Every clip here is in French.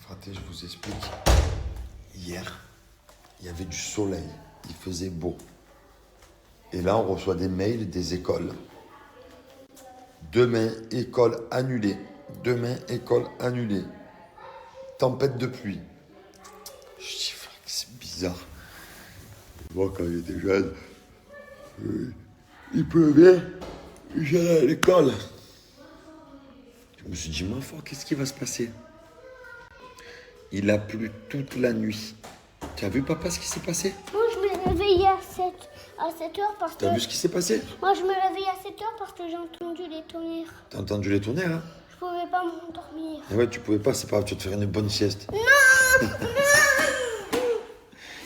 Raté, je vous explique. Hier, il y avait du soleil, il faisait beau. Et là, on reçoit des mails des écoles. Demain, école annulée. Demain, école annulée. Tempête de pluie. Je dis, c'est bizarre. Moi, quand j'étais jeune, il pleuvait, j'allais à l'école. Je me suis dit, ma foi, qu'est-ce qui va se passer? Il a plu toute la nuit. Tu as vu, papa, ce qui s'est passé? Moi, je me réveillais à 7 heures parce que... Tu as vu ce qui s'est passé? Moi, je me réveillais à 7 heures parce que j'ai entendu les tonnerres. T'as entendu les tonnerres, hein? Je pouvais pas m'endormir. Ah ouais, tu pouvais pas, c'est pas grave, tu vas te faire une bonne sieste. Non.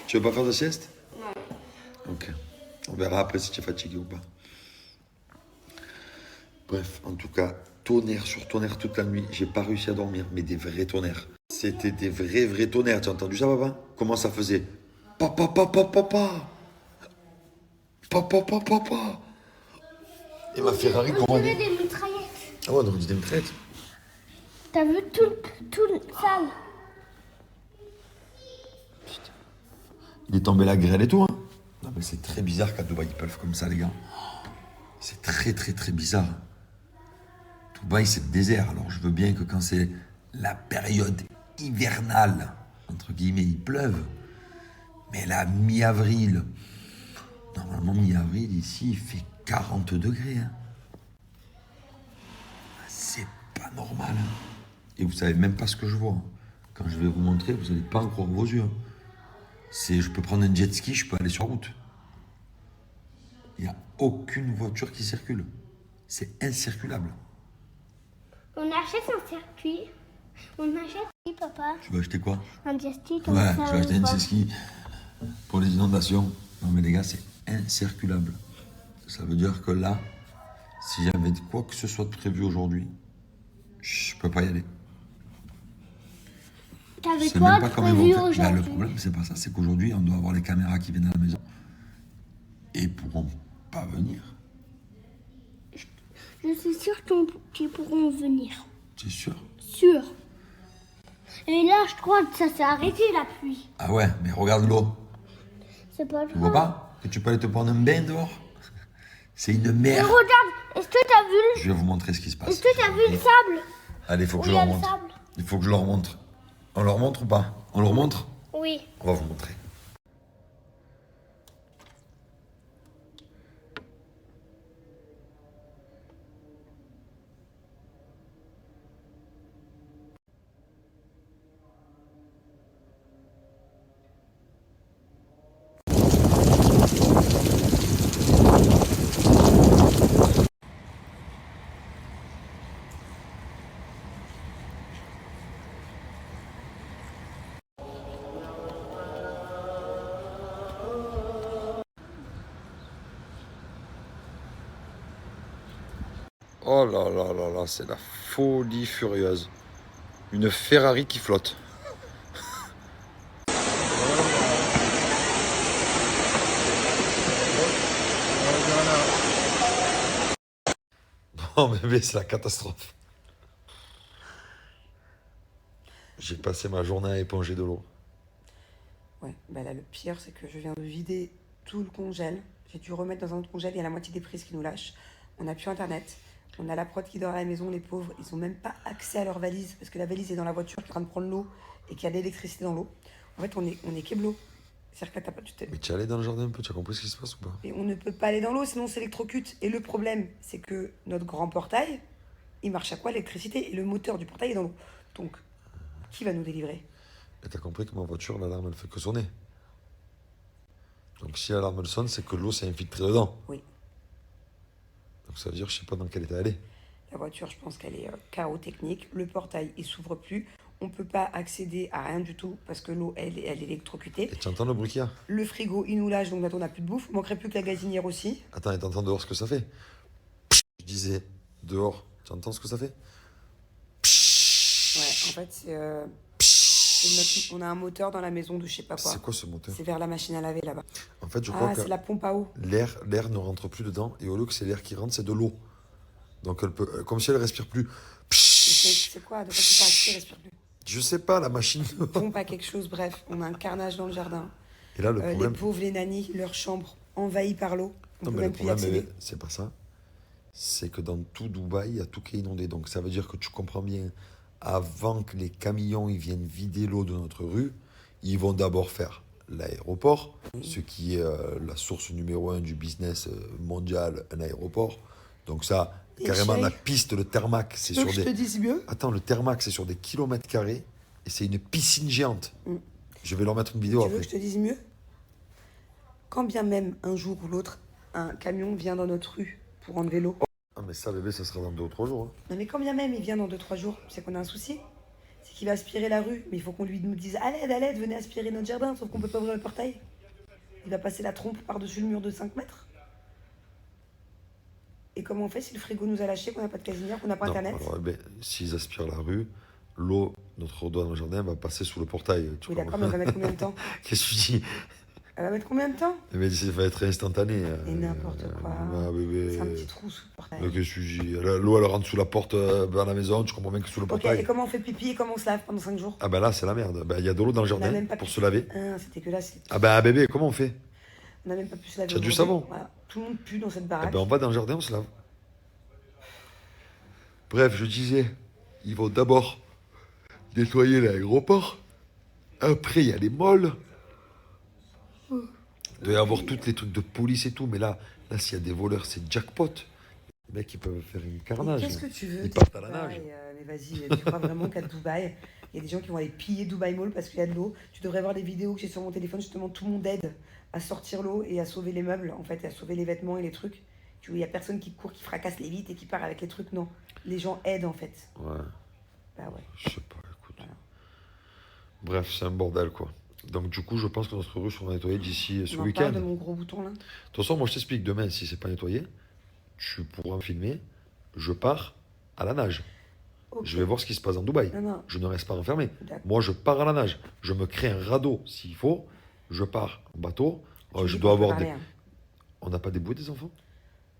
Tu veux pas faire de sieste? Non. Ok. On verra après si tu es fatigué ou pas. Bref, en tout cas, tonnerre sur tonnerre toute la nuit. J'ai pas réussi à dormir, mais des vrais tonnerres. C'était des vrais tonnerres. Tu as entendu ça, papa? Comment ça faisait? Papa, papa, papa. Papa, papa, papa. Et ma Ferrari, comment On elle dirait est? des mitraillettes. Ah ouais, on dit des mitraillettes. T'as vu tout le sale? Il est tombé la grêle et tout, hein. Non, mais c'est très bizarre qu'à Dubaï, ils peuvent comme ça, les gars. C'est très bizarre. Dubaï, c'est le désert. Alors, je veux bien que quand c'est la période hivernale, entre guillemets, il pleuve. Mais là, mi-avril, normalement, mi-avril, ici, il fait 40 degrés. Hein. C'est pas normal. Hein. Et vous savez même pas ce que je vois. Hein. Quand je vais vous montrer, vous n'allez pas en croire vos yeux. Hein. Je peux prendre un jet ski, je peux aller sur route. Il n'y a aucune voiture qui circule. C'est incirculable. On achète un circuit. On achète, oui, papa. Tu vas acheter quoi? Un jet ski comme Ouais, ça. je vais acheter un jet ski pour les inondations. Non mais les gars, c'est incirculable. Ça veut dire que là, si j'avais quoi que ce soit de prévu aujourd'hui, je peux pas y aller. T'avais Je sais quoi même pas de comment ils prévu vont faire. aujourd'hui? Là, le problème, c'est pas ça. C'est qu'aujourd'hui, on doit avoir les caméras qui viennent à la maison. Et ils pourront pas venir. Je suis sûre qu'ils pourront venir. C'est sûr? Sûr. Et là, je crois que ça s'est arrêté la pluie. Ah ouais, mais regarde l'eau. C'est pas Tu vois grave. pas que tu peux aller te prendre un bain dehors? C'est une Mais mer. regarde, est-ce que t'as vu Je vais vous montrer ce qui se passe. Est-ce que t'as vu le sable? Allez, il faut que Où je il y a leur le montre. sable? Il faut que je leur montre. On leur montre ou pas? On leur montre? Oui. On va vous montrer. Oh là là là là, c'est la folie furieuse. Une Ferrari qui flotte. Bon bébé, c'est la catastrophe. J'ai passé ma journée à éponger de l'eau. Ouais, bah là le pire c'est que je viens de vider tout le congèle. J'ai dû remettre dans un autre congèle, il y a la moitié des prises qui nous lâchent. On n'a plus internet. On a la prod qui dort à la maison, les pauvres, ils n'ont même pas accès à leur valise parce que la valise est dans la voiture qui est en train de prendre l'eau et qu'il y a de l'électricité dans l'eau. En fait, on est keblo. C'est-à-dire que là, t'as pas, Mais tu es allé dans le jardin un peu, tu as compris ce qui se passe ou pas? et on ne peut pas aller dans l'eau, sinon on s'électrocute. Et le problème, c'est que notre grand portail, il marche à quoi l'électricité? Et le moteur du portail est dans l'eau. Donc, qui va nous délivrer? Et t'as compris que ma voiture, l'alarme, elle fait que sonner. Donc si l'alarme elle sonne, c'est que l'eau s'est infiltrée dedans. Oui. Donc ça veut dire, je sais pas dans quel état elle est. La voiture, je pense qu'elle est KO technique. Le portail, il s'ouvre plus. On ne peut pas accéder à rien du tout parce que l'eau, elle est électrocutée. Et tu entends le bruit qu'il y a? Le frigo, il nous lâche, donc maintenant on n'a plus de bouffe. Il manquerait plus que la gazinière aussi. Attends, et t'entends dehors ce que ça fait? Je disais, dehors, tu entends ce que ça fait? Ouais, en fait, on a un moteur dans la maison de je sais pas quoi. C'est quoi ce moteur? C'est vers la machine à laver là-bas. En fait, je crois Ah, que c'est la pompe à eau. l'air ne rentre plus dedans, et au lieu que c'est l'air qui rentre, c'est de l'eau. Donc elle peut, comme si elle respire plus. C'est quoi? De quoi tu parles? Qui respire plus? Je sais pas, la machine. Ils font pas quelque chose, bref, on a un carnage dans le jardin. Et là, le Les problème. pauvres, les nannies, leur chambre envahie par l'eau. On Non, peut mais le même plus y problème, accéder. c'est pas ça. C'est que dans tout Dubaï, il y a tout qui est inondé. Donc ça veut dire que tu comprends bien, avant que les camions ils viennent vider l'eau de notre rue, ils vont d'abord faire l'aéroport, ce qui est la source numéro 1 du business mondial, un aéroport. Donc ça, Et carrément, Cheikh, la piste, le Thermac, c'est Donc sur je te des... dis mieux. Attends, le Thermac, c'est sur des kilomètres carrés et c'est une piscine géante. Mm. Je vais leur mettre une Tu vidéo veux après. que je te dise mieux? Quand bien même un jour ou l'autre, un camion vient dans notre rue pour enlever l'eau. Ah mais ça, bébé, ça sera dans 2 ou 3 jours. Hein. Non mais quand bien même il vient dans 2-3 jours, c'est qu'on a un souci. C'est qu'il va aspirer la rue, mais il faut qu'on lui nous dise à l'aide, venez aspirer notre jardin, sauf qu'on peut pas ouvrir le portail. Il va passer la trompe par-dessus le mur de 5 mètres. Et comment on fait si le frigo nous a lâché, qu'on n'a pas de casinière, qu'on n'a pas Non, internet? alors, eh ben, s'ils aspirent la rue, l'eau, notre eau dans le jardin, va passer sous le portail. Tu Oui vois. d'accord, mais elle va mettre combien de temps? Qu'est-ce que tu dis? Elle va mettre combien de temps? Eh ben, ça va être instantané. Et n'importe quoi. Ah, bébé. C'est un petit trou sous le portail. Qu'est-ce que tu dis? L'eau, elle rentre sous la porte vers la maison, tu comprends bien que sous le Ok, et portail. comment on fait pipi et comment on se lave pendant 5 jours? Ah ben là, c'est la merde. Ben, il y a de l'eau dans le On n'a jardin même pas pour pu- se laver. Ah, c'était que là, Ah ben bébé, comment on fait? on n'a même pas pu se laver. Tu as du aujourd'hui. savon? Voilà. Tout le monde pue dans cette Eh baraque. ben on va dans le jardin, on se lave. Bref, je disais, ils vont d'abord nettoyer l'aéroport. Après, il y a les molles. Il doit y avoir tous les trucs de police et tout, mais là s'il y a des voleurs, c'est jackpot. Les mecs, ils peuvent faire une Mais carnage. qu'est-ce que tu veux? Ils t'es partent à la Dubaï, nage. mais vas-y, tu crois vraiment qu'à Dubaï, il y a des gens qui vont aller piller Dubaï Mall parce qu'il y a de l'eau? Tu devrais voir les vidéos que j'ai sur mon téléphone, justement, tout le monde aide à sortir l'eau et à sauver les meubles, en fait, et à sauver les vêtements et les trucs. Tu vois, il y a personne qui court, qui fracasse les vitres et qui part avec les trucs, non. Les gens aident, en fait. Ouais, Bah ouais. je sais pas, écoute. Voilà. Bref, c'est un bordel, quoi. Donc du coup, je pense que notre rue sera nettoyée d'ici ce On en week-end. parle de De mon gros bouton, là. toute façon, moi je t'explique, demain, si c'est pas nettoyé, tu pourras me filmer, je pars à la nage. Ok. Je vais voir ce qui se passe en Dubaï. Non, non. Je ne reste pas enfermé. D'accord. Moi, je pars à la nage. Je me crée un radeau s'il faut. Je pars en bateau. Tu me Je dis dois quand je peux avoir des... parler, hein. On n'a pas des bouées des enfants?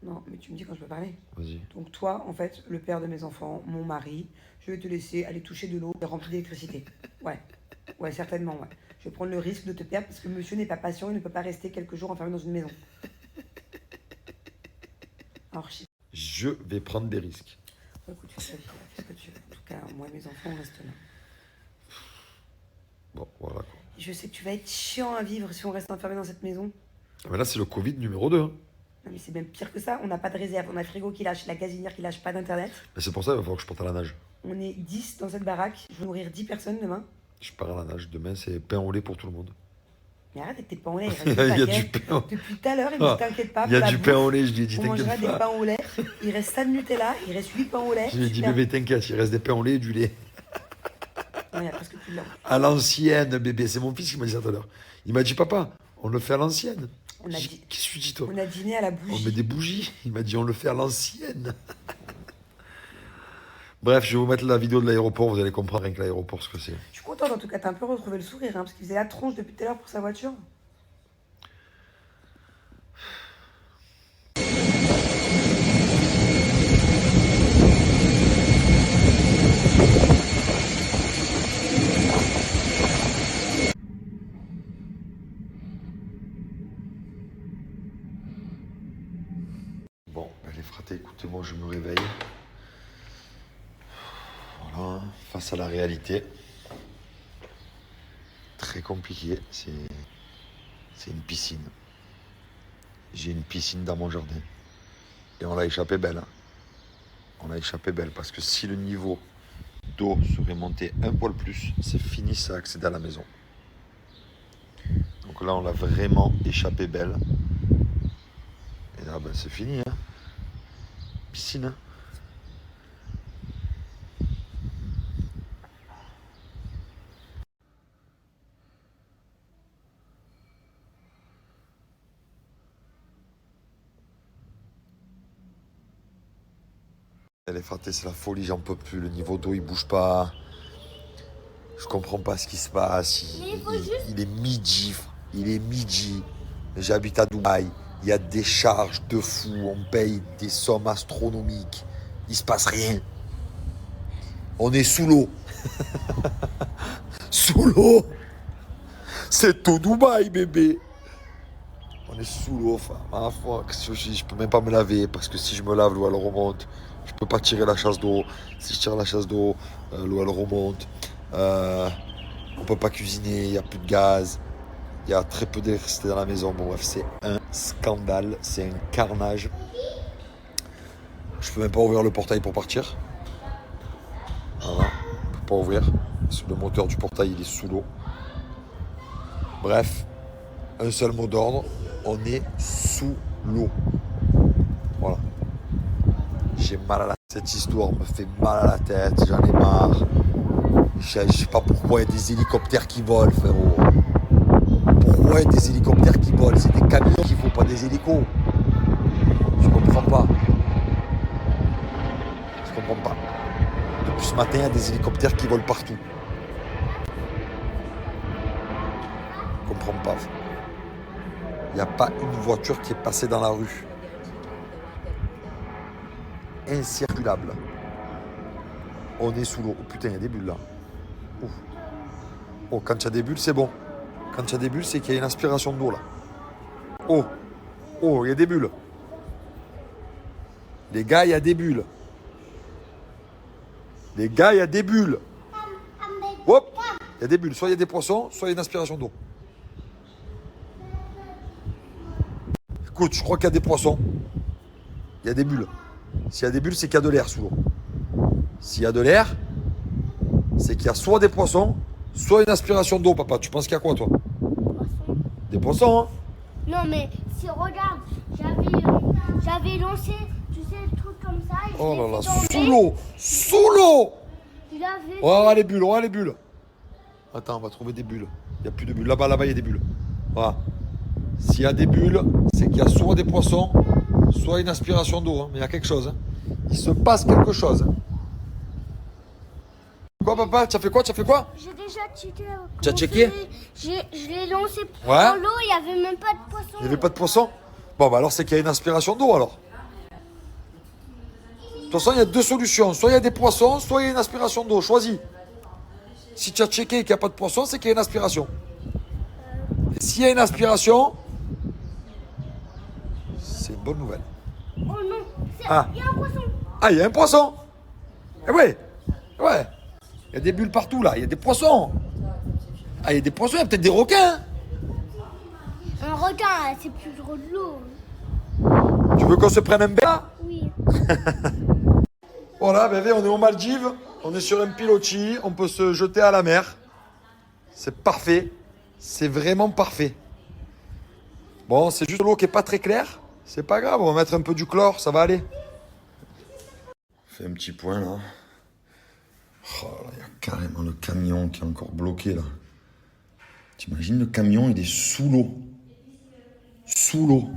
Non, mais tu me dis quand je peux parler. Vas-y. Donc toi, en fait, le père de mes enfants, mon mari, je vais te laisser aller toucher de l'eau remplie d'électricité. Ouais. Ouais, certainement, ouais. Je vais prendre le risque de te perdre parce que monsieur n'est pas patient, il ne peut pas rester quelques jours enfermé dans une maison. Alors, Je vais prendre des risques. écoute, fais ce que tu veux. En tout cas, moi et mes enfants, on reste là. Bon, voilà, quoi. Je sais que tu vas être chiant à vivre si on reste enfermé dans cette maison. Mais là, c'est le Covid numéro 2. Hein. Non, mais c'est même pire que ça. On n'a pas de réserve. On a le frigo qui lâche, la gazinière qui lâche pas d'internet. Mais c'est pour ça qu'il va falloir que je parte à la nage. On est 10 dans cette baraque. Je vais nourrir 10 personnes demain. Je pars à la nage. Demain, c'est pain au lait pour tout le monde. Mais arrête avec tes pains au lait. Il y a du pain. Depuis tout à l'heure, il me Ah, dit t'inquiète pas. Il y a pour la du pain bouffe, au lait, je lui ai dit on t'inquiète mangera des pas. pains au lait. Il reste ça de Nutella, il reste 8 pains au lait. Je lui ai dit Super. bébé, t'inquiète, il reste des pains au lait et du lait. Non, il y a presque plus de lait. À l'ancienne, bébé. C'est mon fils qui m'a dit ça tout à l'heure. Il m'a dit papa, on le fait à l'ancienne. On a, J'ai dit, di- qu'est-ce que tu dis toi? on a dîné à la On bougie. met des bougies. Il m'a dit on le fait à l'ancienne. Bref, je vais vous mettre la vidéo de l'aéroport. Vous allez comprendre rien que l'aéroport ce que c'est. Je suis contente en tout cas, t'as un peu retrouvé le sourire, hein, parce qu'il faisait la tronche depuis tout à l'heure pour sa voiture. Bon, ben les fratés, écoutez, moi je me réveille. Voilà, hein, face à la réalité. Très compliqué. C'est une piscine. J'ai une piscine dans mon jardin. Et on l'a échappé belle. Hein. On l'a échappé belle parce que si le niveau d'eau serait monté un poil plus, c'est fini, ça accède à la maison. Donc là, on l'a vraiment échappé belle. Et là, ben, c'est fini. Hein. Piscine. Hein. Elle est frappée, c'est la folie, j'en peux plus. Le niveau d'eau, il bouge pas. Je comprends pas ce qui se passe. Mais il faut juste- Il est midi. Il est midi. J'habite à Dubaï. Il y a des charges de fou. On paye des sommes astronomiques. Il se passe rien. On est sous l'eau. Sous l'eau. C'est tout Dubaï, bébé. On est sous l'eau, enfin. À la fois, je peux même pas me laver parce que si je me lave, l'eau elle remonte. Je peux pas tirer la chasse d'eau. Si je tire la chasse d'eau, l'eau elle remonte. On peut pas cuisiner, il n'y a plus de gaz. Il y a très peu d'électricité dans la maison. Bon bref, c'est un scandale, c'est un carnage. Je peux même pas ouvrir le portail pour partir. Voilà, je peux pas ouvrir. Le moteur du portail il est sous l'eau. Bref, un seul mot d'ordre, on est sous l'eau. Voilà. J'ai mal à la tête. Cette histoire me fait mal à la tête, j'en ai marre. Je sais pas pourquoi il y a des hélicoptères qui volent, frérot. Pourquoi il y a des hélicoptères qui volent? C'est des camions qu'il faut, pas des hélicos. Je comprends pas. Je comprends pas. Depuis ce matin, il y a des hélicoptères qui volent partout. Je comprends pas. Il n'y a pas une voiture qui est passée dans la rue. Incirculable. On est sous l'eau. Oh putain, il y a des bulles là. Ouf. Oh, quand il y a des bulles, c'est bon. Quand il y a des bulles, c'est qu'il y a une aspiration d'eau là. Oh, oh, il y a des bulles. Les gars, il y a des bulles. Les gars, il y a des bulles. Hop, il y a des bulles. Soit il y a des poissons, soit il y a une aspiration d'eau. Écoute, je crois qu'il y a des poissons. Il y a des bulles. S'il y a des bulles, c'est qu'il y a de l'air sous l'eau. S'il y a de l'air, c'est qu'il y a soit des poissons, soit une aspiration d'eau, papa. Tu penses qu'il y a quoi, toi? Des poissons, hein? Non, mais si regarde, j'avais lancé, tu sais, le truc comme ça. Et Oh je l'ai là là, fait tomber. sous l'eau! Sous l'eau! Il avait. Oh, les bulles, oh, les bulles. Attends, on va trouver des bulles. Il n'y a plus de bulles. Là-bas, il y a des bulles. Voilà. S'il y a des bulles, c'est qu'il y a soit des poissons, soit une aspiration d'eau. Hein. Mais il y a quelque chose. Hein. Il se passe quelque chose. Hein. Quoi, papa? Tu as fait quoi? Tu as fait quoi? J'ai déjà checké. Tu as checké? Je l'ai lancé Ouais. dans l'eau, il n'y avait même pas de poisson. Il n'y avait pas de poisson? Bon, bah alors c'est qu'il y a une aspiration d'eau alors. De toute façon, il y a deux solutions. Soit il y a des poissons, soit il y a une aspiration d'eau. Choisis. Si tu as checké qu'il n'y a pas de poisson, c'est qu'il y a une aspiration. Et s'il y a une aspiration, c'est une bonne nouvelle. Oh non, Ah. il y a un poisson. Ah, il y a un poisson. Eh ouais. Ouais. Il y a des bulles partout là. Il y a des poissons. Ah, il y a des poissons. Il y a peut-être des requins. Un requin, c'est plus gros de l'eau. Tu veux qu'on se prenne un bain là? Oui. Voilà, bébé, on est aux Maldives. On est sur un pilotis. On peut se jeter à la mer. C'est parfait. C'est vraiment parfait. Bon, c'est juste l'eau qui n'est pas très claire. C'est pas grave, on va mettre un peu du chlore, ça va aller. Fais un petit point là. Oh là, il y a carrément le camion qui est encore bloqué là. T'imagines le camion, il est sous l'eau. Sous l'eau.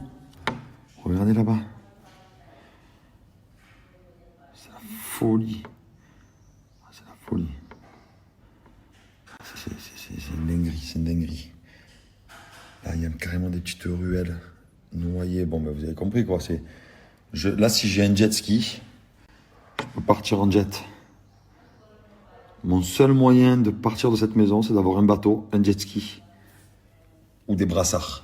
Regardez là-bas. C'est la folie. Ah, c'est la folie. C'est une dinguerie, c'est une dinguerie. Là, il y a carrément des petites ruelles noyées. Bon, ben, vous avez compris quoi. Là, si j'ai un jet ski, je peux partir en jet. Mon seul moyen de partir de cette maison, c'est d'avoir un bateau, un jet ski ou des brassards.